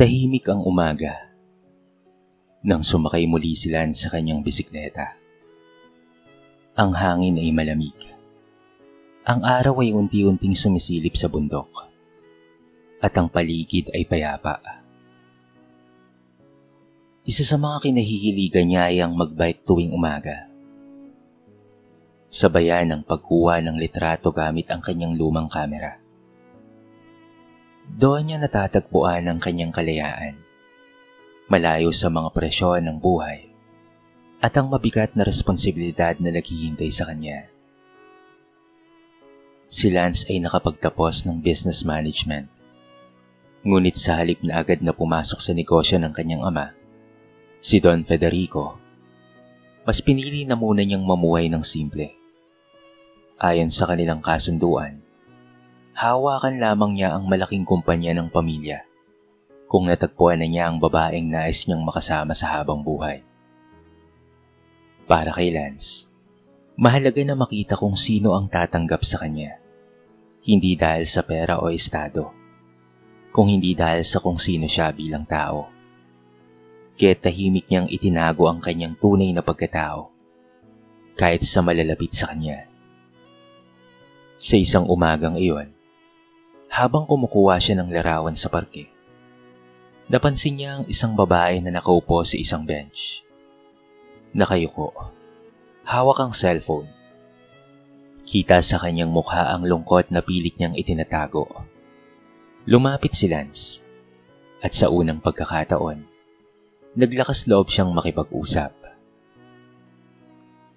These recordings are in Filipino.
Tahimik ang umaga nang sumakay muli si Lance sa kanyang bisikleta. Ang hangin ay malamig. Ang araw ay unti-unting sumisilip sa bundok at ang paligid ay payapa. Isa sa mga kinahihiligan niya ay ang magbike tuwing umaga. Sabayan ang pagkuha ng litrato gamit ang kanyang lumang kamera. Doon niya natatagpuan ang kanyang kalayaan, malayo sa mga presyon ng buhay at ang mabigat na responsibilidad na naghihintay sa kanya. Si Lance ay nakapagtapos ng business management, ngunit sa halip na agad na pumasok sa negosyo ng kanyang ama, si Don Federico, mas pinili na muna niyang mamuhay ng simple. Ayon sa kanilang kasunduan, hawakan lamang niya ang malaking kumpanya ng pamilya kung natagpuan na niya ang babaeng nais niyang makasama sa habang buhay. Para kay Lance, mahalaga na makita kung sino ang tatanggap sa kanya, hindi dahil sa pera o estado, kung hindi dahil sa kung sino siya bilang tao. Kaya tahimik niyang itinago ang kanyang tunay na pagkatao, kahit sa malalapit sa kanya. Sa isang umagang iyon, habang kumukuha siya ng larawan sa parke, napansin niya ang isang babae na nakaupo sa isang bench. Nakayuko, hawak ang cellphone. Kita sa kanyang mukha ang lungkot na pilit niyang itinatago. Lumapit si Lance, at sa unang pagkakataon, naglakas loob siyang makipag-usap.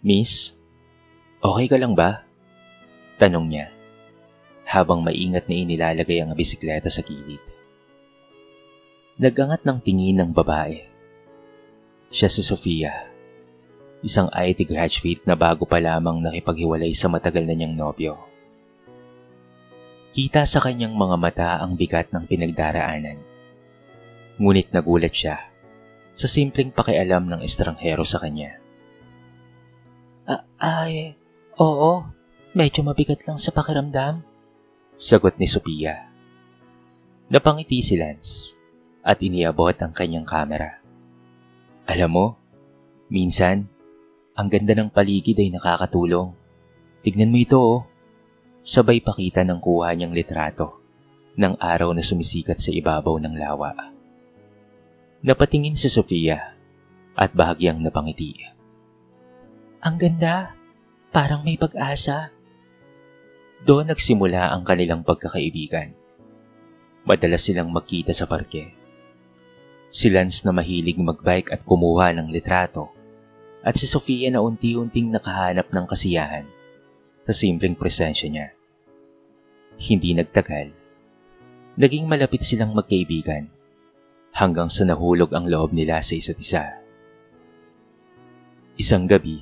"Miss, okay ka lang ba?" tanong niya, habang maingat na inilalagay ang bisikleta sa gilid. Nagangat ng tingin ng babae. Siya si Sofia, isang IT graduate na bago pa lamang nakipaghiwalay sa matagal na niyang nobyo. Kita sa kanyang mga mata ang bigat ng pinagdaraanan. Ngunit nagulat siya sa simpleng pakialam ng estranghero sa kanya. Oo, medyo mabigat lang sa pakiramdam," sagot ni Sofia. Napangiti si Lance at iniabot ang kanyang kamera. "Alam mo, minsan, ang ganda ng paligid ay nakakatulong. Tignan mo ito oh." Sabay pakita ng kuha niyang litrato ng araw na sumisikat sa ibabaw ng lawa. Napatingin si Sofia at bahagyang napangiti. "Ang ganda, parang may pag-asa." Doon nagsimula ang kanilang pagkakaibigan. Madalas silang magkita sa parke. Si Lance na mahilig magbike at kumuha ng litrato, at si Sofia na unti-unting nakahanap ng kasiyahan sa simpleng presensya niya. Hindi nagtagal, naging malapit silang magkaibigan hanggang sa nahulog ang loob nila sa isa't isa. Isang gabi,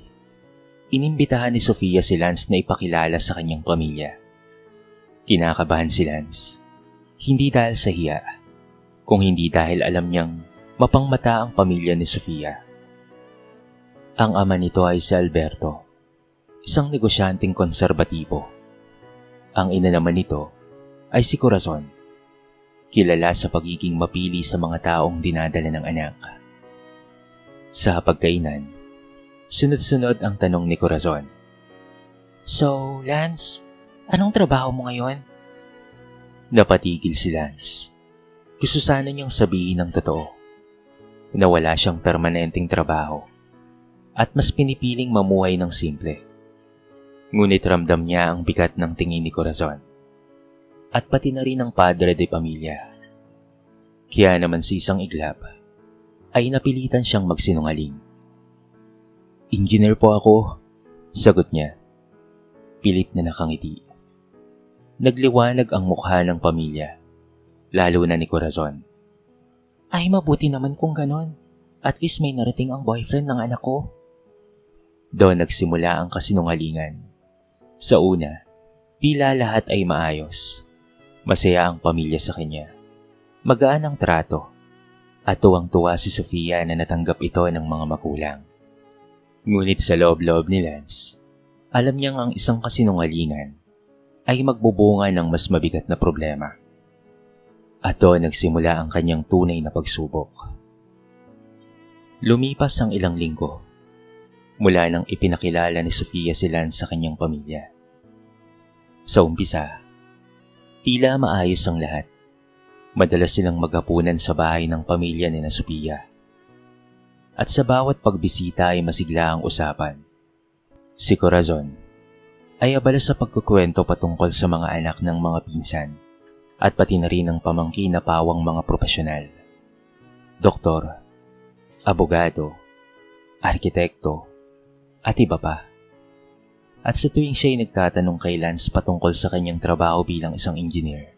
inimbitahan ni Sofia si Lance na ipakilala sa kanyang pamilya. Kinakabahan si Lance, hindi dahil sa hiya, kung hindi dahil alam niyang mapangmata ang pamilya ni Sofia. Ang ama nito ay si Alberto, isang negosyanteng konserbatibo. Ang ina naman nito ay si Corazon, kilala sa pagiging mapili sa mga taong dinadala ng anak. Sa pagkainan, sunod-sunod ang tanong ni Corazon. "So, Lance, anong trabaho mo ngayon?" Napatigil si Lance. Gusto sana niyang sabihin ng totoo na wala siyang permanenteng trabaho at mas pinipiling mamuhay ng simple. Ngunit ramdam niya ang bigat ng tingin ni Corazon at pati na rin ng padre de pamilya. Kaya naman sa isang iglap ay napilitan siyang magsinungaling. "Engineer po ako," sagot niya. Pilit na nakangiti. Nagliwanag ang mukha ng pamilya, lalo na ni Corazon. "Ay, mabuti naman kung ganon. At least may narating ang boyfriend ng anak ko." Doon nagsimula ang kasinungalingan. Sa una, tila lahat ay maayos. Masaya ang pamilya sa kanya. Magaan ang trato. At tuwang-tuwa si Sofia na natanggap ito ng mga magulang. Ngunit sa loob-loob ni Lance, alam niyang ang isang kasinungalingan ay magbubunga ng mas mabigat na problema. At doon nagsimula ang kanyang tunay na pagsubok. Lumipas ang ilang linggo mula nang ipinakilala ni Sofia si Lance sa kanyang pamilya. Sa umpisa, tila maayos ang lahat. Madalas silang maghapunan sa bahay ng pamilya ni Sofia. At sa bawat pagbisita ay masigla ang usapan. Si Corazon ay abala sa pagkukwento patungkol sa mga anak ng mga pinsan at pati na rin ang pamangkin na pawang mga profesional. Doktor, abogado, arkitekto, at iba pa. At sa tuwing siya'y nagtatanong kay Lance patungkol sa kanyang trabaho bilang isang engineer,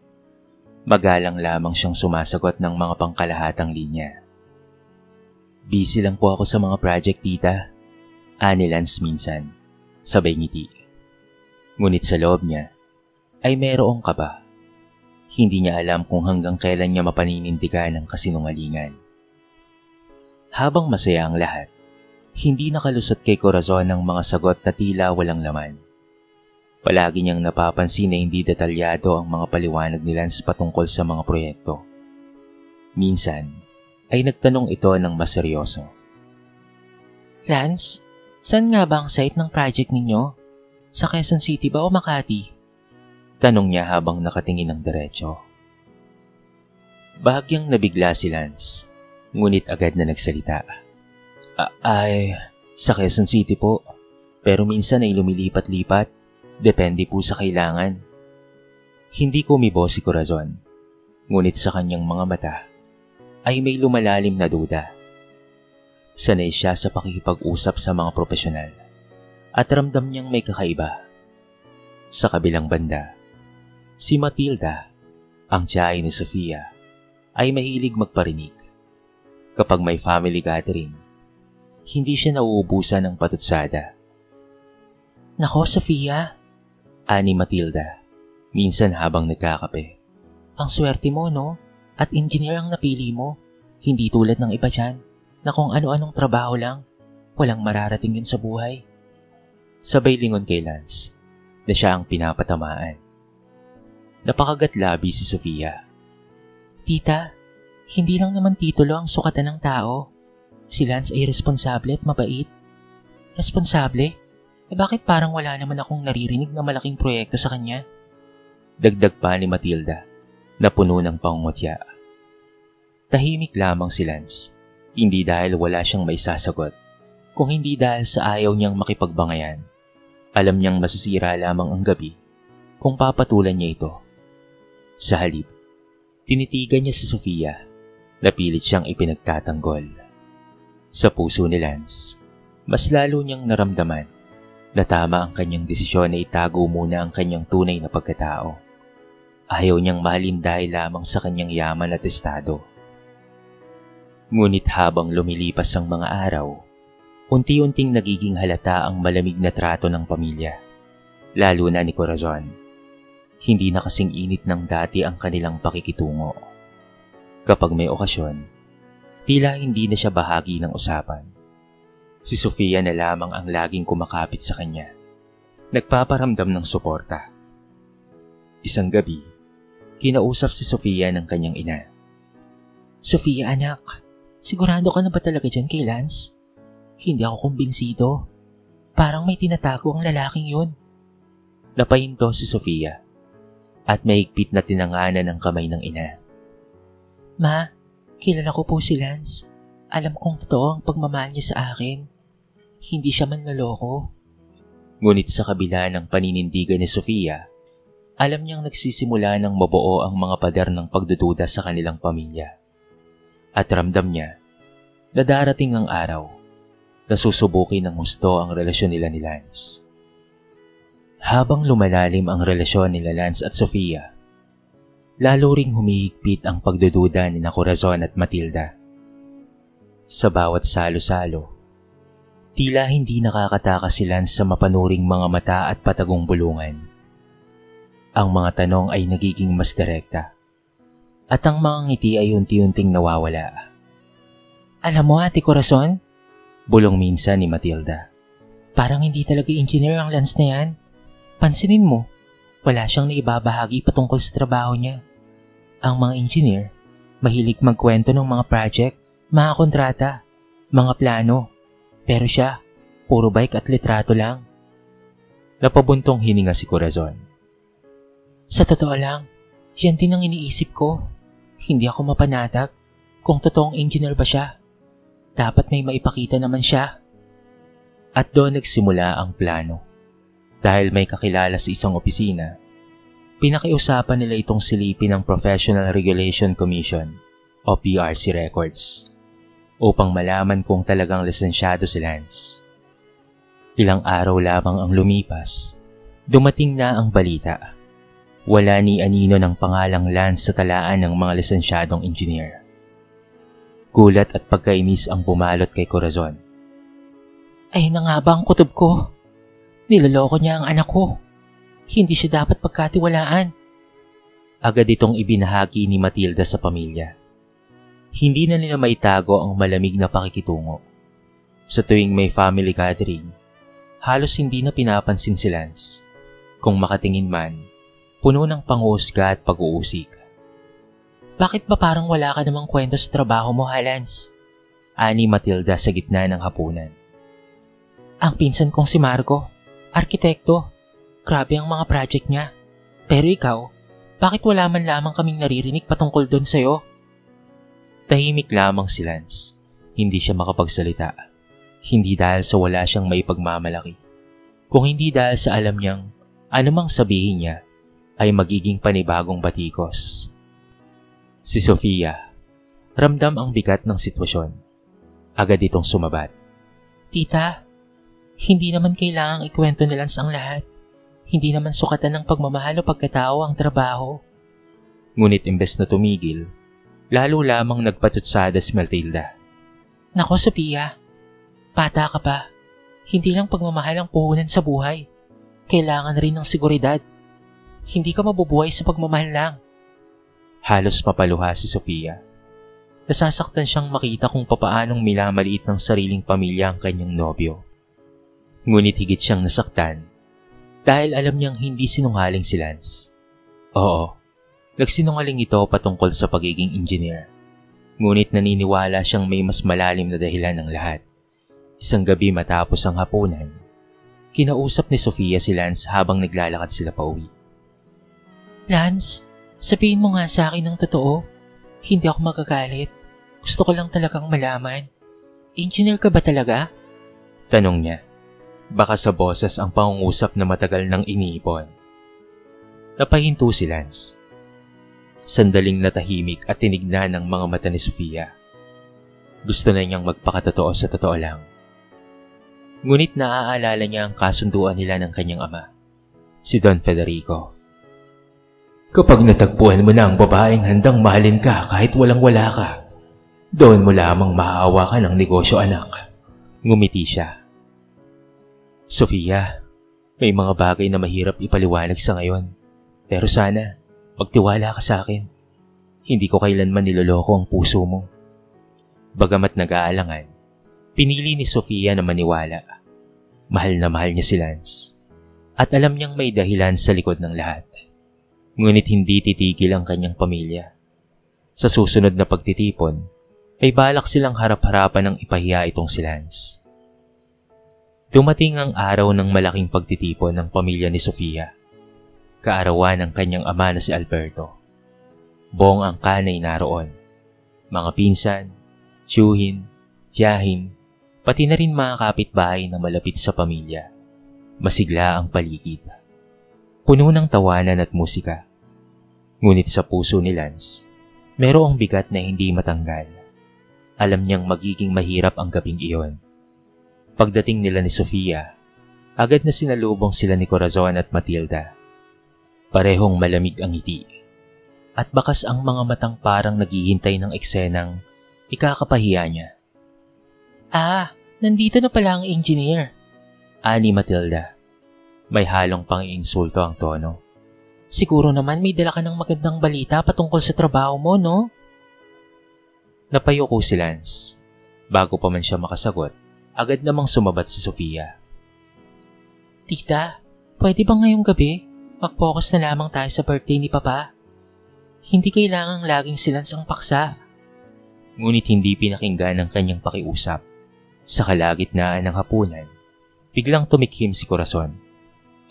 magalang lamang siyang sumasagot ng mga pangkalahatang linya. Busy lang po ako sa mga project, tita, ani Lance minsan, sabay ngiti. Ngunit sa loob niya ay mayroong kaba. Hindi niya alam kung hanggang kailan niya mapaninindigan ang kasinungalingan. Habang masaya ang lahat, hindi nakalusot kay Corazon ang mga sagot na tila walang laman. Palagi niyang napapansin na hindi detalyado ang mga paliwanag ni Lance patungkol sa mga proyekto. Minsan, ay nagtanong ito ng mas seryoso. Lance, saan nga ba ang site ng project ninyo? Sa Quezon City ba o Makati? Tanong niya habang nakatingin ng diretso. Bahagyang nabigla si Lance, ngunit agad na nagsalita. Ay, sa Quezon City po. Pero minsan ay lumilipat-lipat. Depende po sa kailangan. Hindi kumibo si Corazon, ngunit sa kanyang mga mata ay may lumalalim na duda. Sanay siya sa pakikipag-usap sa mga profesional at ramdam niyang may kakaiba. Sa kabilang banda, si Matilda, ang tiyahin ni Sofia, ay mahilig magparinig. Kapag may family gathering, hindi siya nauubusan ng patutsada. Nako, Sofia, ani Matilda, minsan habang nagkakape. Ang swerte mo, no? At engineer ang napili mo. Hindi tulad ng iba dyan, na kung ano-anong trabaho lang, walang mararating yun sa buhay. Sabay lingon kay Lance, na siya ang pinapatamaan. Napakagat-labi si Sofia. Tita, hindi lang naman titulo ang sukatan ng tao. Si Lance ay responsable at mabait. Responsable? Bakit parang wala naman akong naririnig na malaking proyekto sa kanya? Dagdag pa ni Matilda, na puno ng pangungutya. Tahimik lamang si Lance, hindi dahil wala siyang maisasagot, kung hindi dahil sa ayaw niyang makipagbangayan. Alam niyang masisira lamang ang gabi kung papatulan niya ito. Sa halip, tinitigan niya si Sofia, na pilit siyang ipinagtatanggol. Sa puso ni Lance, mas lalo niyang naramdaman na tama ang kanyang desisyon na itago muna ang kanyang tunay na pagkatao. Ayaw niyang mahalin dahil lamang sa kanyang yaman at estado. Ngunit habang lumilipas ang mga araw, unti-unting nagiging halata ang malamig na trato ng pamilya, lalo na ni Corazon. Hindi na kasing init ng dati ang kanilang pakikitungo. Kapag may okasyon, tila hindi na siya bahagi ng usapan. Si Sofia na lamang ang laging kumakapit sa kanya, nagpaparamdam ng suporta. Isang gabi, kinausap si Sofia ng kanyang ina. Sofia, anak, sigurado ka na ba talaga dyan kay Lance? Hindi ako kumbinsido. Parang may tinatago ang lalaking yun. Napahinto si Sofia at mahigpit na tinanganan ng kamay ng ina. Ma, kilala ko po si Lance. Alam kong totoo ang pagmamahal niya sa akin. Hindi siya manloloko. Ngunit sa kabila ng paninindigan ni Sofia, alam niyang nagsisimula ng mabuo ang mga pader ng pagdududa sa kanilang pamilya. At ramdam niya na darating ang araw na susubukin ng husto ang relasyon nila ni Lance. Habang lumalalim ang relasyon nila Lance at Sofia, lalo ring humihigpit ang pagdududa ni Corazon at Matilda. Sa bawat salo-salo, tila hindi nakakatakas si Lance sa mapanuring mga mata at patagong bulungan. Ang mga tanong ay nagiging mas direkta, at ang mga ngiti ay unti-unting nawawala. Alam mo, Ate Corazon, bulong minsan ni Matilda, parang hindi talaga engineer ang Lance na yan. Pansinin mo, wala siyang naibabahagi patungkol sa trabaho niya. Ang mga engineer, mahilig magkwento ng mga project, mga kontrata, mga plano. Pero siya, puro bike at litrato lang. Napabuntong hininga si Corazon. Sa totoo lang, yan din ang iniisip ko. Hindi ako mapanatag kung totoong engineer ba siya. Dapat may maipakita naman siya. At doon nagsimula ang plano. Dahil may kakilala sa isang opisina, pinakiusapan nila itong silipin ng Professional Regulation Commission o PRC records upang malaman kung talagang lisensyado si Lance. Ilang araw lamang ang lumipas, dumating na ang balita. Wala ni anino ng pangalang Lance sa talaan ng mga lisensyadong engineer. Gulat at pagkainis ang bumalot kay Corazon. Ay na nga ba ang kutob ko? Niloloko niya ang anak ko. Hindi siya dapat pagkatiwalaan. Agad itong ibinahagi ni Matilda sa pamilya. Hindi na nila maitago ang malamig na pakikitungo. Sa tuwing may family gathering, halos hindi na pinapansin si Lance. Kung makatingin man, puno ng panghusga at pag-uusig. Bakit ba parang wala ka namang kwento sa trabaho mo, Lance? Ani Matilda sa gitna ng hapunan. Ang pinsan kong si Marco, arkitekto. Grabe ang mga project niya. Pero ikaw, bakit wala man lamang kaming naririnig patungkol doon sa'yo? Tahimik lamang si Lance. Hindi siya makapagsalita. Hindi dahil sa wala siyang maipagmamalaki. Kung hindi dahil sa alam niyang anumang sabihin niya ay magiging panibagong batikos. Si Sofia, ramdam ang bigat ng sitwasyon. Agad itong sumabat. Tita, hindi naman kailangang ikwento ni Lance ang lahat. Hindi naman sukatan ng pagmamahal o pagkatao ang trabaho. Ngunit imbes na tumigil, lalo lamang nagpatutsada si Matilda. Nako, Sophia, bata ka pa. Hindi lang pagmamahal ang puhunan sa buhay. Kailangan rin ng seguridad. Hindi ka mabubuhay sa pagmamahal lang. Halos mapaluha si Sofia. Nasasaktan siyang makita kung papaanong minamaliit ng sariling pamilya ang kanyang nobyo. Ngunit higit siyang nasaktan dahil alam niyang hindi sinungaling si Lance. Oo, nagsinungaling ito patungkol sa pagiging engineer. Ngunit naniniwala siyang may mas malalim na dahilan ng lahat. Isang gabi matapos ang hapunan, kinausap ni Sofia si Lance habang naglalakad sila pauwi. Lance, sabihin mo nga sa akin ng totoo. Hindi ako magagalit. Gusto ko lang talagang malaman. Engineer ka ba talaga? Tanong niya. Baka sa boses ang pangungusap na matagal nang iniipon. Napahinto si Lance. Sandaling natahimik at tinignan ng mga mata ni Sofia. Gusto na niyang magpakatotoo sa totoo lang. Ngunit naaalala niya ang kasunduan nila ng kanyang ama, si Don Federico. Kapag natagpuan mo na ang babaeng handang mahalin ka kahit walang-wala ka, doon mo lamang maawa ka ng negosyo, anak. Ngumiti siya. Sofia, may mga bagay na mahirap ipaliwanag sa ngayon. Pero sana, magtiwala ka sa akin. Hindi ko kailanman niloloko ang puso mo. Bagamat nag-aalangan, pinili ni Sofia na maniwala. Mahal na mahal niya si Lance. At alam niyang may dahilan sa likod ng lahat. Ngunit hindi titigil ang kanyang pamilya. Sa susunod na pagtitipon, ay balak silang harap-harapan ng ipahiya itong si Lance. Dumating ang araw ng malaking pagtitipon ng pamilya ni Sofia. Kaarawan ng kanyang ama na si Alberto. Buong angkan ay naroon. Mga pinsan, tiyuhin, tiyahin, pati na rin mga kapitbahay na malapit sa pamilya. Masigla ang paligid. Puno ng tawanan at musika. Ngunit sa puso ni Lance, merong bigat na hindi matanggal. Alam niyang magiging mahirap ang gabing iyon. Pagdating nila ni Sofia, agad na sinalubong sila ni Corazon at Matilda. Parehong malamig ang ngiti. At bakas ang mga matang parang naghihintay ng eksenang ikakapahiya niya. Ah, nandito na pala ang engineer. Ani Matilda. May halong pang-iinsulto ang tono. Siguro naman may dala ka ng magandang balita patungkol sa trabaho mo, no? Napayuko si Lance. Bago pa man siya makasagot, agad namang sumabat si Sofia. Tita, pwede bang ngayong gabi mag-focus na lamang tayo sa birthday ni Papa? Hindi kailangang laging si Lance ang paksa. Ngunit hindi pinakinggan ang kanyang pakiusap. Sa kalagitnaan ng hapunan, biglang tumikhim si Corazon.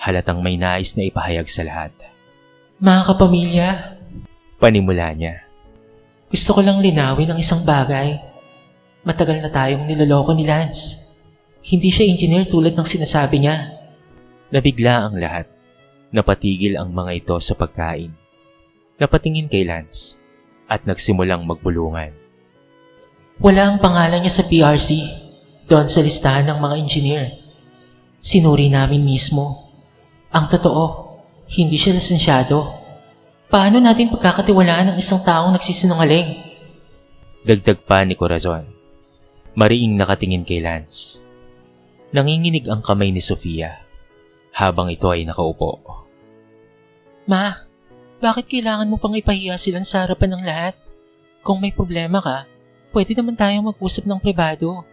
Halatang may nais na ipahayag sa lahat. Mga kapamilya, Panimula niya. gusto ko lang linawin ang isang bagay. Matagal na tayong niloloko ni Lance. Hindi siya engineer tulad ng sinasabi niya. Nabigla ang lahat. Napatigil ang mga ito sa pagkain. Napatingin kay Lance at nagsimulang magbulungan. Wala ang pangalan niya sa PRC doon sa listahan ng mga engineer. Sinuri namin mismo. Ang totoo, hindi siya lisensyado. Paano natin pagkakatiwalaan ng isang taong nagsisinungaling? Dagdag pa ni Corazon. Mariing nakatingin kay Lance. Nanginginig ang kamay ni Sofia habang ito ay nakaupo. Ma, bakit kailangan mo pang ipahiya sila sa harapan ng lahat? Kung may problema ka, pwede naman tayong mag-usap ng pribado.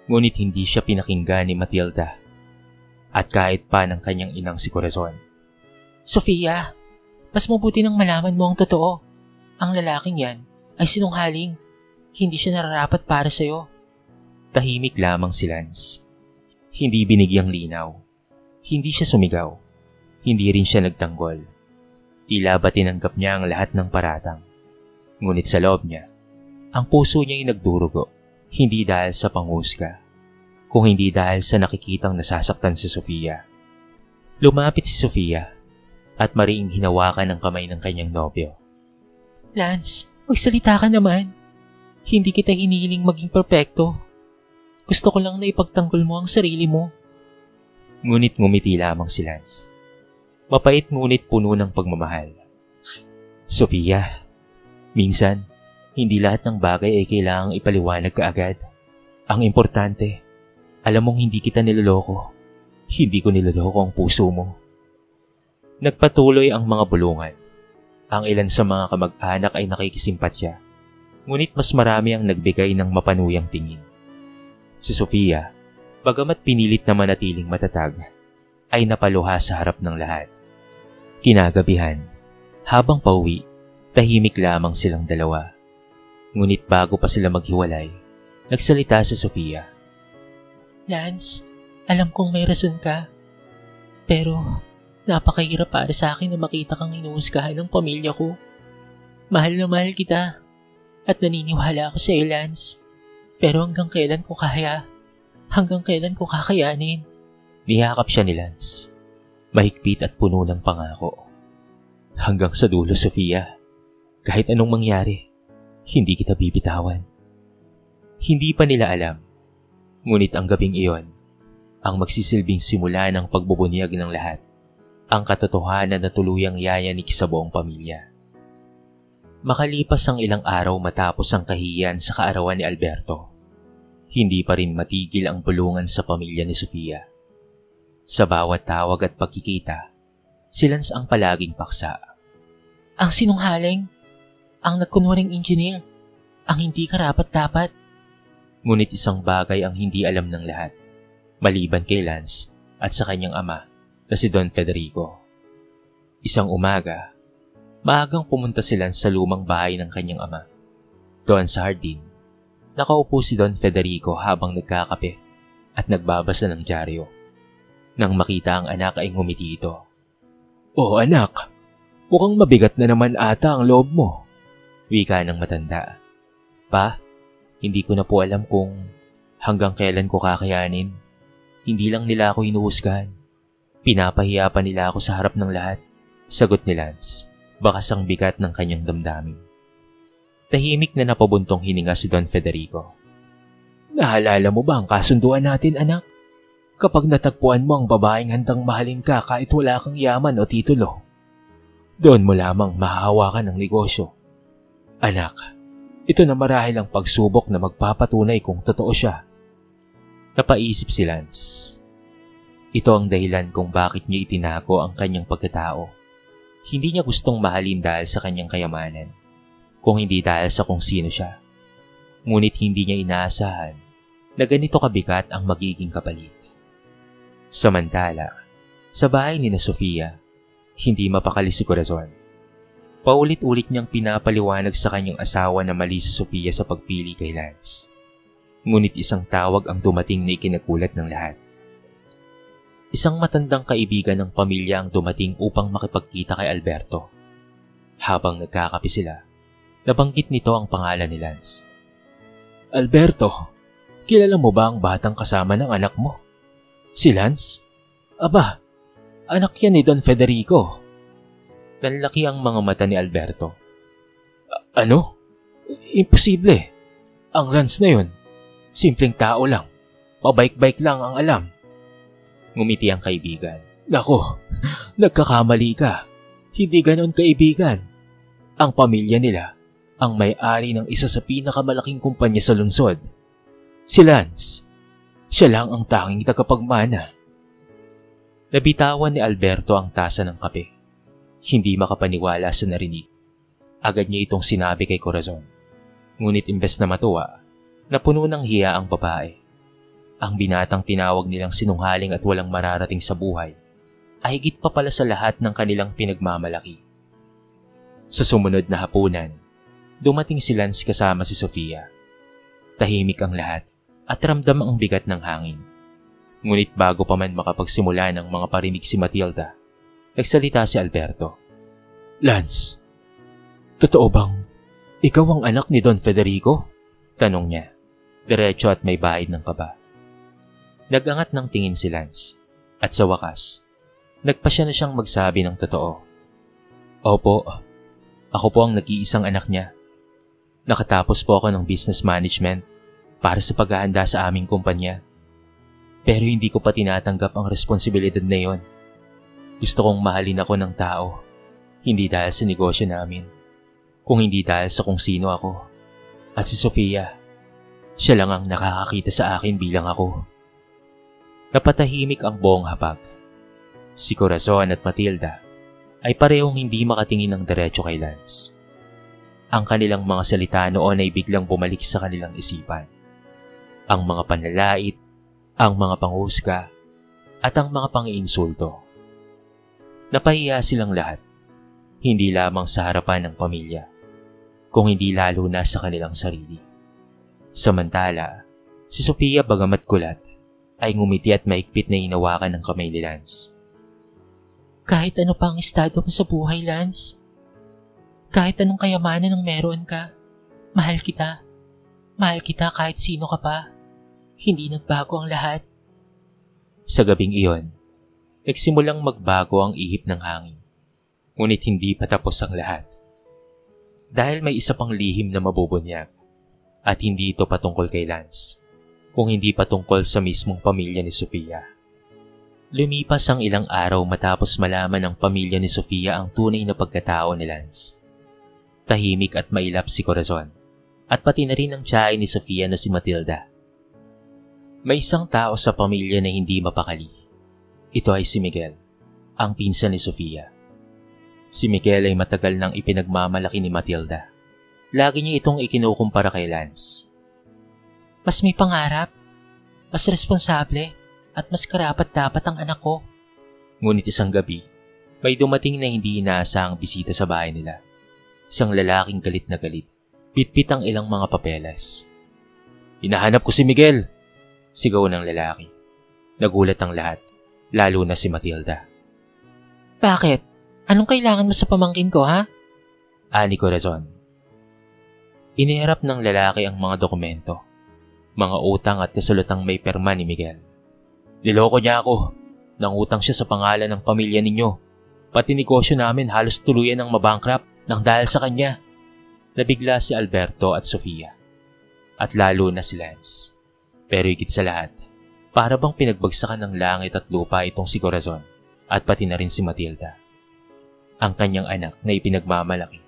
Ngunit hindi siya pinakinggan ni Matilda at kahit pa ng kanyang inang si Corazon. Sofia, mas mabuti nang malaman mo ang totoo. Ang lalaking yan ay sinunghaling. Hindi siya nararapat para sa'yo. Tahimik lamang si Lance. Hindi binigyang linaw. Hindi siya sumigaw. Hindi rin siya nagtanggol. Tila ba tinanggap niya ang lahat ng paratang. Ngunit sa loob niya, ang puso niya ay nagdurugo. Hindi dahil sa panghusga, kung hindi dahil sa nakikitang nasasaktan si Sofia. Lumapit si Sofia at mariing hinawakan ang kamay ng kanyang nobyo. Lance, magsalita ka naman. Hindi kita hinihiling maging perpekto. Gusto ko lang na ipagtanggol mo ang sarili mo. Ngunit ngumiti lamang si Lance. Mapait ngunit puno ng pagmamahal. Sofia, minsan, hindi lahat ng bagay ay kailangang ipaliwanag kaagad. Ang importante, alam mong hindi kita niloloko. Hindi ko niloloko ang puso mo. Nagpatuloy ang mga bulungan. Ang ilan sa mga kamag-anak ay nakikisimpatya. Ngunit mas marami ang nagbigay ng mapanuyang tingin. Si Sofia, bagamat pinilit na manatiling matatag, ay napaluha sa harap ng lahat. Kinagabihan, habang pauwi, tahimik lamang silang dalawa. Ngunit bago pa sila maghiwalay, nagsalita si Sofia. Lance, alam kong may rason ka. Pero napakahirap para sa akin na makita kang hinuhusgahan ng pamilya ko. Mahal na mahal kita at naniniwala ako sa iyo, Lance. Pero hanggang kailan ko kaya? Hanggang kailan ko kakayanin? Niyakap siya ni Lance. Mahigpit at puno ng pangako. Hanggang sa dulo, Sofia. Kahit anong mangyari, hindi kita bibitawan. Hindi pa nila alam. Ngunit ang gabing iyon, ang magsisilbing simula ng pagbubunyag ng lahat. Ang katotohanan na tuluyang yayanig sa buong pamilya. Makalipas ang ilang araw matapos ang kahiyan sa kaarawan ni Alberto, hindi pa rin matigil ang bulungan sa pamilya ni Sofia. Sa bawat tawag at pagkikita, si Lance ang palaging paksa. Ang sinunghaling, ang nagkunwaring engineer, ang hindi karapat-dapat. Ngunit isang bagay ang hindi alam ng lahat, maliban kay Lance at sa kanyang ama na si Don Federico. Isang umaga, maagang pumunta si Lance sa lumang bahay ng kanyang ama. Doon sa hardin, nakaupo si Don Federico habang nagkakape at nagbabasa ng dyaryo. Nang makita ang anak ay ngumiti ito. "Oh anak, mukhang mabigat na naman ata ang loob mo," wika ng matanda. "Pa, hindi ko na po alam kung hanggang kailan ko kakayanin. Hindi lang nila ako hinuhusgahan. Pinapahiya pa nila ako sa harap ng lahat," sagot ni Lance, bakas ang bigat ng kanyang damdamin. Tahimik na napabuntong hininga si Don Federico. "Naalala mo ba ang kasunduan natin, anak? Kapag natagpuan mo ang babaeng handang mahalin ka kahit wala kang yaman o titulo, doon mo lamang mahahawakan ang negosyo. Anak, ito na marahil ang pagsubok na magpapatunay kung totoo siya." Napaisip si Lance. Ito ang dahilan kung bakit niya itinago ang kanyang pagkatao. Hindi niya gustong mahalin dahil sa kanyang kayamanan, kung hindi dahil sa kung sino siya. Ngunit hindi niya inaasahan na ganito kabigat ang magiging kapalit. Samantala, sa bahay ni na Sofia, hindi mapakali si Corazon. Paulit-ulit niyang pinapaliwanag sa kanyang asawa na mali si Sofia sa pagpili kay Lance. Ngunit isang tawag ang dumating na ikinagulat ng lahat. Isang matandang kaibigan ng pamilya ang dumating upang makipagkita kay Alberto. Habang nagkakape sila, nabanggit nito ang pangalan ni Lance. Alberto, kilala mo ba ang batang kasama ng anak mo? Si Lance? Aba, anak yan ni Don Federico. Nanlaki ang mga mata ni Alberto. Ano? Imposible. Ang Lance na yun, simpleng tao lang. Pabike-bike lang ang alam. Ngumiti ang kaibigan. Nako, nagkakamali ka. Hindi ganon kaibigan. Ang pamilya nila ang may-ari ng isa sa pinakamalaking kumpanya sa lungsod. Si Lance, siya lang ang tanging tagapagmana. Nabitawan ni Alberto ang tasa ng kape. Hindi makapaniwala sa narinig. Agad niya itong sinabi kay Corazon. Ngunit imbes na matuwa, napuno ng hiya ang babae. Ang binatang tinawag nilang sinunghaling at walang mararating sa buhay ay higit pa pala sa lahat ng kanilang pinagmamalaki. Sa sumunod na hapunan, dumating si Lance kasama si Sofia. Tahimik ang lahat at ramdam ang bigat ng hangin. Ngunit bago pa man makapagsimula ng mga parinig si Matilda, nagsalita si Alberto. Lance, totoo bang ikaw ang anak ni Don Federico? Tanong niya, diretso at may bahid ng kaba. Nagangat ng tingin si Lance at sa wakas, nagpasya na siyang magsabi ng totoo. Opo, ako po ang nag-iisang anak niya. Nakatapos po ako ng business management para sa paghahanda sa aming kumpanya. Pero hindi ko pa tinatanggap ang responsibilidad na yon. Gusto kong mahalin ako ng tao, hindi dahil sa negosyo namin, kung hindi dahil sa kung sino ako. At si Sofia, siya lang ang nakakakita sa akin bilang ako. Napatahimik ang buong hapag. Si Corazon at Matilda ay parehong hindi makatingin ng diretso kay Lance. Ang kanilang mga salita noon ay biglang bumalik sa kanilang isipan. Ang mga panlalait, ang mga panghusga, at ang mga pangiinsulto. Napahiya silang lahat, hindi lamang sa harapan ng pamilya, kung hindi lalo na sa kanilang sarili. Samantala, si Sofia bagamat kulat, ay ngumiti at maigpit na hinawakan ng kamay ni Lance. Kahit ano pa ang estado mo sa buhay, Lance, kahit anong kayamanan ang meron ka, mahal kita. Mahal kita kahit sino ka pa. Hindi nagbago ang lahat. Sa gabing iyon, nagsimulang magbago ang ihip ng hangin. Ngunit hindi pa tapos ang lahat. Dahil may isa pang lihim na mabubunyag, at hindi ito patungkol kay Lance, kung hindi patungkol sa mismong pamilya ni Sofia. Lumipas ang ilang araw matapos malaman ng pamilya ni Sofia ang tunay na pagkatao ni Lance. Tahimik at mailap si Corazon, at pati na rin ang tiyahin ni Sofia na si Matilda. May isang tao sa pamilya na hindi mapakali. Ito ay si Miguel, ang pinsan ni Sofia. Si Miguel ay matagal nang ipinagmamalaki ni Matilda. Lagi niya itong ikinukumpara kay Lance. Mas may pangarap, mas responsable, at mas karapat-dapat ang anak ko. Ngunit isang gabi, may dumating na hindi inaasahang bisita sa bahay nila. Isang lalaking galit na galit, bitbit ang ilang mga papeles. Hinahanap ko si Miguel! Sigaw ng lalaki. Nagulat ang lahat, lalo na si Matilda. Bakit? Anong kailangan mo sa pamangkin ko, ha? Ani Corazon. Iniharap ng lalaki ang mga dokumento, mga utang at kasulutang may perma ni Miguel. Niloko niya ako. Nangutang siya sa pangalan ng pamilya ninyo. Pati negosyo namin halos tuluyan ng mabankrupt nang dahil sa kanya. Nabigla si Alberto at Sofia. At lalo na si Lance. Pero higit sa lahat, para bang pinagbagsakan ng langit at lupa itong si Corazon at pati na rin si Matilda. Ang kanyang anak na ipinagmamalaki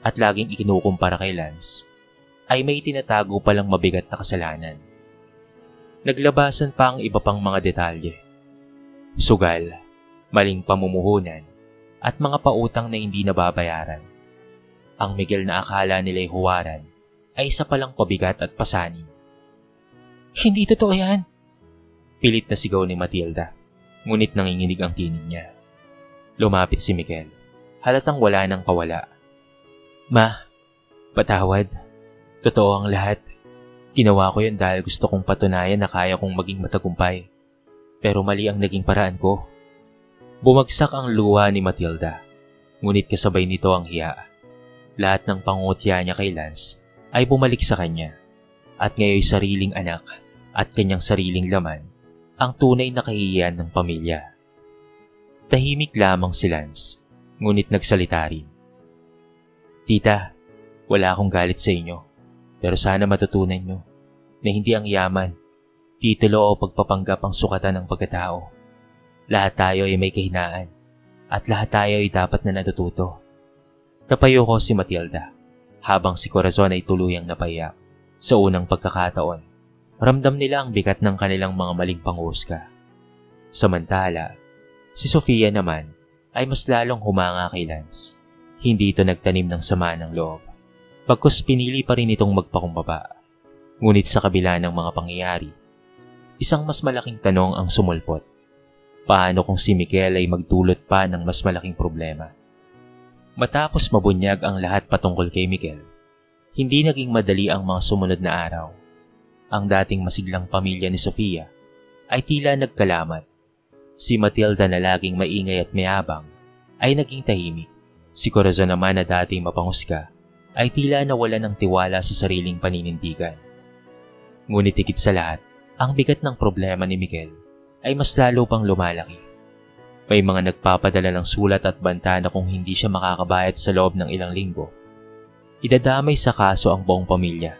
at laging ikinukumpara kay Lance ay may tinatago palang mabigat na kasalanan. Naglabasan pa ang iba pang mga detalye. Sugal, maling pamumuhunan, at mga pautang na hindi nababayaran. Ang Miguel na akala nila'y huwaran ay isa palang pabigat at pasanin. Hindi totoo yan. Pilit na sigaw ni Matilda, ngunit nanginginig ang tinig niya. Lumapit si Miguel, halatang wala nang kawala, Ma, patawad. Totoo ang lahat. Ginawa ko yun dahil gusto kong patunayan na kaya kong maging matagumpay. Pero mali ang naging paraan ko. Bumagsak ang luha ni Matilda, ngunit kasabay nito ang hiya. Lahat ng pangungutya niya kay Lance ay bumalik sa kanya, at ngayon sariling anak at kanyang sariling laman ang tunay na kahihiyan ng pamilya. Tahimik lamang si Lance, ngunit nagsalita rin. Tita, wala akong galit sa inyo, pero sana matutunan nyo na hindi ang yaman, titulo o pagpapanggap ang sukatan ng pagkatao. Lahat tayo ay may kahinaan at lahat tayo ay dapat na natututo. Napayo ko si Matilda habang si Corazon ay tuluyang napayak. Sa unang pagkakataon, ramdam nila ang bigat ng kanilang mga maling panghusga. Samantala, si Sofia naman ay mas lalong humanga kay Lance. Hindi ito nagtanim ng sama ng loob. Pagkus pinili pa rin itong magpakumbaba. Ngunit sa kabila ng mga pangyayari, isang mas malaking tanong ang sumulpot. Paano kung si Miguel ay magdulot pa ng mas malaking problema? Matapos mabunyag ang lahat patungkol kay Miguel, hindi naging madali ang mga sumunod na araw. Ang dating masiglang pamilya ni Sofia ay tila nagkalamat. Si Matilda na laging maingay at mayabang ay naging tahimik. Si Corazon naman na dating mapanghusga ay tila nawala ng tiwala sa sariling paninindigan. Ngunit higit sa lahat, ang bigat ng problema ni Miguel ay mas lalo pang lumalaki. May mga nagpapadala ng sulat at banta na kung hindi siya makakabayad sa loob ng ilang linggo, idadamay sa kaso ang buong pamilya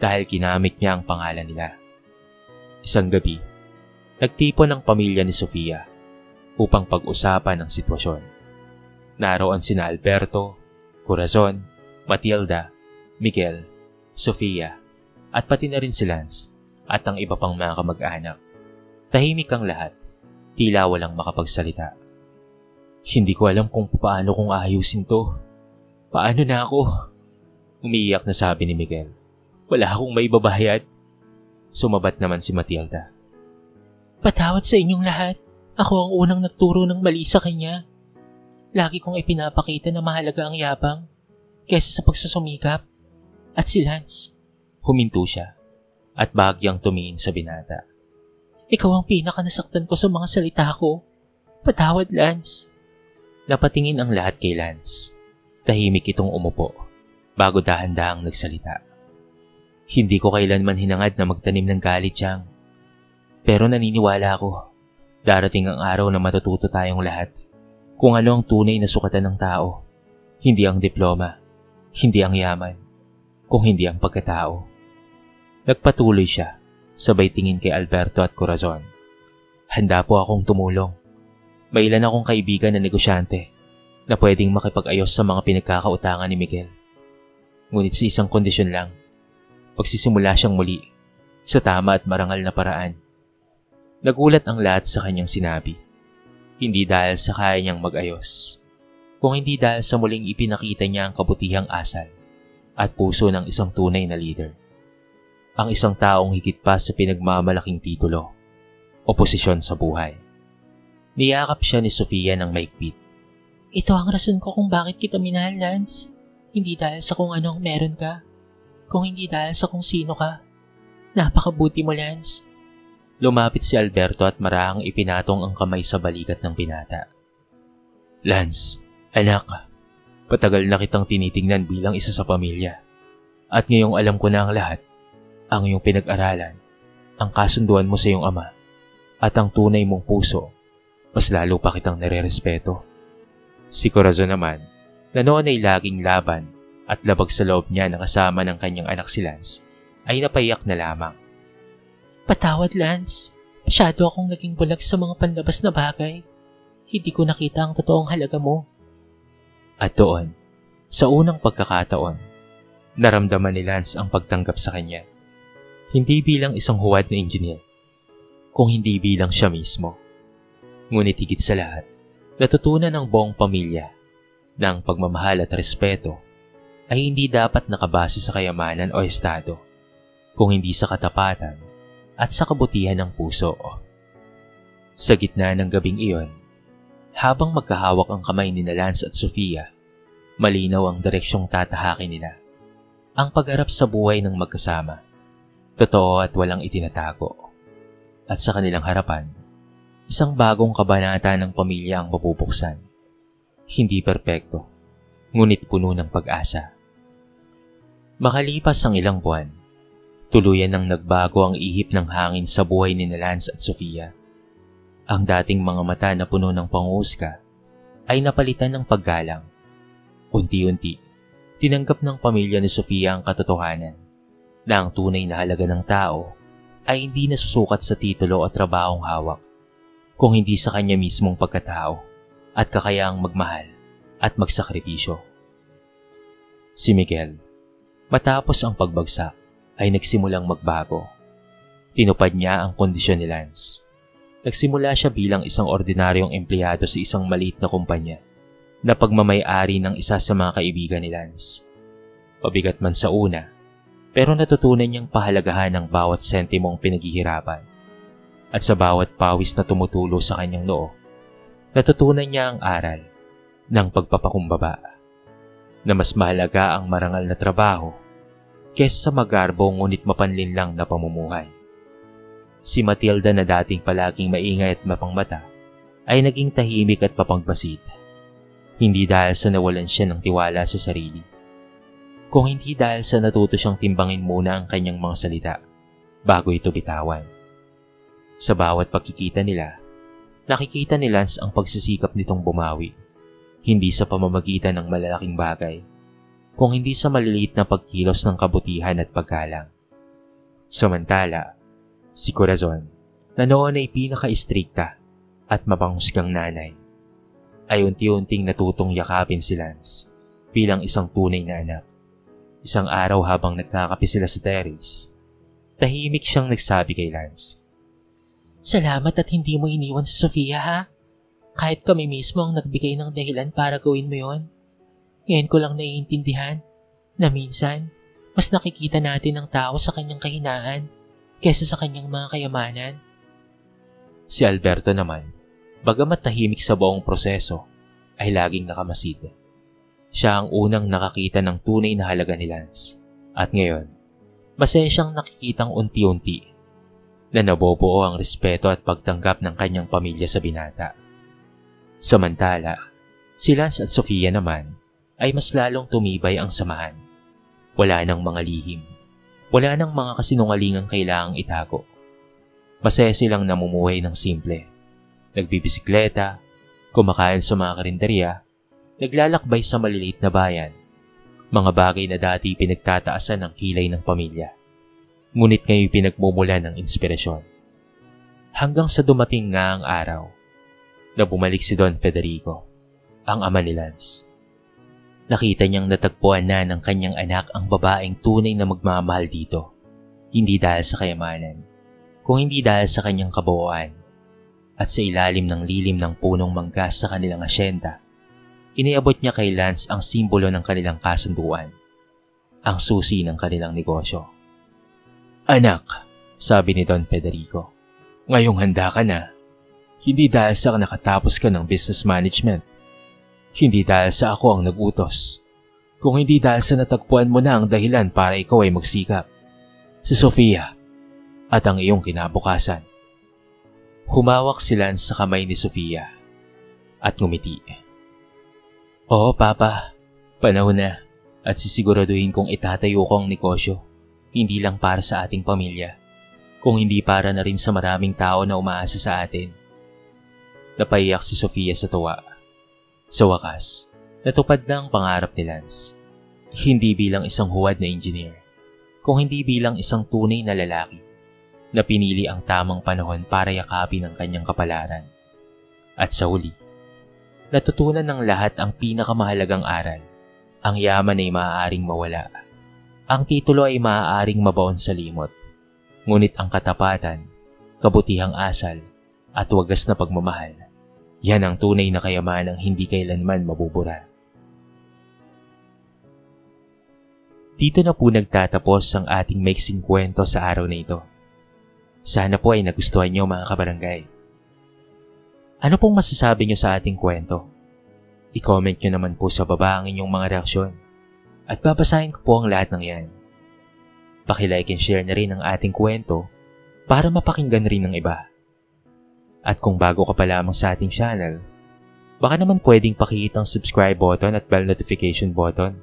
dahil ginamit niya ang pangalan nila. Isang gabi, nagtipon ang pamilya ni Sofia upang pag-usapan ang sitwasyon. Naroon sina Alberto, Corazon, Matilda, Miguel, Sofia, at pati na rin si Lance at ang iba pang mga kamag-anak. Tahimik ang lahat, tila walang makapagsalita. Hindi ko alam kung paano kong ayusin to. Paano na ako? Umiiyak na sabi ni Miguel. Wala akong maibabayad. Sumabat naman si Matilda. Patawad sa inyong lahat. Ako ang unang nagturo ng mali sa kanya. Lagi kong ipinapakita na mahalaga ang yabang kaysa sa pagsusumikap. At si Lance. Huminto siya at bahagyang tumingin sa binata. Ikaw ang pinaka-nasaktan ko sa mga salita ko. Patawad, Lance. Napatingin ang lahat kay Lance. Tahimik itong umupo bago dahan-dahang nagsalita. Hindi ko kailanman hinangad na magtanim ng galit siyang. Pero naniniwala ako, darating ang araw na matututo tayong lahat kung ano ang tunay na sukatan ng tao. Hindi ang diploma, hindi ang yaman, kung hindi ang pagkatao. Nagpatuloy siya, sabay tingin kay Alberto at Corazon. Handa po akong tumulong. May ilan akong kaibigan na negosyante na pwedeng makipag-ayos sa mga pinagkakautangan ni Miguel. Ngunit sa isang kondisyon lang, pagsisimula siyang muli sa tama at marangal na paraan. Nagulat ang lahat sa kanyang sinabi. Hindi dahil sa kaya niyang mag-ayos, kung hindi dahil sa muling ipinakita niya ang kabutihang asal at puso ng isang tunay na leader. Ang isang taong higit pa sa pinagmamalaking titulo o posisyon sa buhay. Niyakap siya ni Sofia ng maigpit. Ito ang rason ko kung bakit kita minahal, Lance. Hindi dahil sa kung anong meron ka, kung hindi dahil sa kung sino ka. Napakabuti mo, Lance. Lumapit si Alberto at marahang ipinatong ang kamay sa balikat ng binata. Lance, anak, patagal na kitang tinitingnan bilang isa sa pamilya. At ngayong alam ko na ang lahat, ang iyong pinag-aralan, ang kasunduan mo sa iyong ama, at ang tunay mong puso, mas lalo pa kitang nare-respeto. Si Corazon naman, na noon ay laging laban at labag sa loob niya na kasama ng kanyang anak si Lance, ay napaiyak na lamang. Patawad, Lance. Masyado akong naging bulag sa mga panlabas na bagay. Hindi ko nakita ang totoong halaga mo. At doon, sa unang pagkakataon, naramdaman ni Lance ang pagtanggap sa kanya. Hindi bilang isang huwad na engineer, kung hindi bilang siya mismo. Ngunit higit sa lahat, natutunan ng buong pamilya na ang pagmamahal at respeto ay hindi dapat nakabase sa kayamanan o estado, kung hindi sa katapatan at sa kabutihan ng puso. Sa gitna ng gabing iyon, habang magkahawak ang kamay ni Lance at Sofia, Malinaw ang direksyong tatahakin nila. Ang pagharap sa buhay ng magkasama. Totoo at walang itinatago. At sa kanilang harapan, isang bagong kabanata ng pamilya ang mabubuksan. Hindi perpekto, ngunit puno ng pag-asa. Makalipas ang ilang buwan, tuluyan nang nagbago ang ihip ng hangin sa buhay ni Lance at Sofia. Ang dating mga mata na puno ng panghuhusga ay napalitan ng paggalang. Unti-unti, tinanggap ng pamilya ni Sofia ang katotohanan na ang tunay na halaga ng tao ay hindi nasusukat sa titulo o trabahong hawak, kung hindi sa kanya mismong pagkatao at kakayaang magmahal at magsakripisyo. Si Miguel, matapos ang pagbagsak, ay nagsimulang magbago. Tinupad niya ang kondisyon ni Lance. Nagsimula siya bilang isang ordinaryong empleyado sa isang maliit na kumpanya na pagmamay-ari ng isa sa mga kaibigan ni Lance. Pabigat man sa una, pero natutunan niyang pahalagahan ang bawat sentimong pinaghihirapan. At sa bawat pawis na tumutulo sa kanyang noo, natutunan niya ang aral ng pagpapakumbaba, na mas mahalaga ang marangal na trabaho kesa sa magarbo ngunit mapanlinlang na pamumuhay. Si Matilda na dating palaging maingay at mapangmata ay naging tahimik at mapangbasit. Hindi dahil sa nawalan siya ng tiwala sa sarili, kung hindi dahil sa natuto siyang timbangin muna ang kanyang mga salita bago ito bitawan. Sa bawat pagkikita nila, nakikita ni Lance ang pagsisikap nitong bumawi, hindi sa pamamagitan ng malalaking bagay, kung hindi sa maliliit na pagkilos ng kabutihan at paggalang. Samantala, si Corazon, na noon ay pinaka-istrikta at mapanghusgang nanay, ay unti-unting natutong yakapin si Lance bilang isang tunay na anak. Isang araw habang nagkakape sila sa terrace, tahimik siyang nagsabi kay Lance, Salamat at hindi mo iniwan si Sofia, ha? Kahit kami mismo ang nagbigay ng dahilan para gawin mo yon. Ngayon ko lang naiintindihan na minsan, mas nakikita natin ang tao sa kanyang kahinaan kesa sa kanyang mga kayamanan. Si Alberto naman, bagamat tahimik sa buong proseso, ay laging nakamasid. Siya ang unang nakakita ng tunay na halaga ni Lance. At ngayon, masaya siyang nakikitang unti-unti na nabubuo ang respeto at pagtanggap ng kanyang pamilya sa binata. Samantala, si Lance at Sofia naman ay mas lalong tumibay ang samahan. Wala nang mga lihim. Wala nang mga kasinungalingang kailangang itago. Masaya silang namumuhay ng simple. Nagbibisikleta, kumakain sa mga karinderya, naglalakbay sa maliliit na bayan. Mga bagay na dati pinagtataasan ng kilay ng pamilya. Ngunit ngayon pinagmumulan ng inspirasyon. Hanggang sa dumating nga ang araw na bumalik si Don Federico, ang ama ni Lance. Nakita niyang natagpuan na ng kanyang anak ang babaeng tunay na magmamahal dito. Hindi dahil sa kayamanan, kung hindi dahil sa kanyang kabuuan. At sa ilalim ng lilim ng punong mangga sa kanilang asyenda, iniabot niya kay Lance ang simbolo ng kanilang kasunduan, ang susi ng kanilang negosyo. Anak, sabi ni Don Federico, ngayong handa ka na. Hindi dahil sa nakatapos ka ng business management. Hindi dahil sa ako ang nag-utos, kung hindi dahil sa natagpuan mo na ang dahilan para ikaw ay magsikap. Si Sofia at ang iyong kinabukasan. Humawak si Lance sa kamay ni Sofia at ngumiti. Oo, Papa, panahon na at sisiguraduhin kong itatayo ko ang negosyo, hindi lang para sa ating pamilya, kung hindi para na rin sa maraming tao na umaasa sa atin. Napaiyak si Sofia sa tuwa. Sa wakas, natupad na ang pangarap ni Lance. Hindi bilang isang huwad na engineer, kung hindi bilang isang tunay na lalaki na pinili ang tamang panahon para yakapin ang kanyang kapalaran. At sa huli, natutunan ng lahat ang pinakamahalagang aral. Ang yaman ay maaaring mawala. Ang titulo ay maaaring mabaon sa limot. Ngunit ang katapatan, kabutihang asal, at wagas na pagmamahal, yan ang tunay na kayamanang hindi kailanman mabubura. Dito na po nagtatapos ang ating maiksing kwento sa araw na ito. Sana po ay nagustuhan niyo mga kabarangay. Ano pong masasabi niyo sa ating kwento? I-comment nyo naman po sa baba ang inyong mga reaksyon at babasahin ko po ang lahat ng yan. Paki-like and share na rin ang ating kwento para mapakinggan rin ng iba. At kung bago ka pa lamang sa ating channel, baka naman pwedeng pakihit ang subscribe button at bell notification button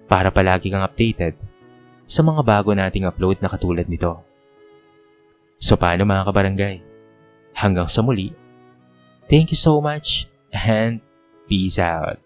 para palagi kang updated sa mga bago nating upload na katulad nito. So paano mga kabarangay? Hanggang sa muli, thank you so much and peace out.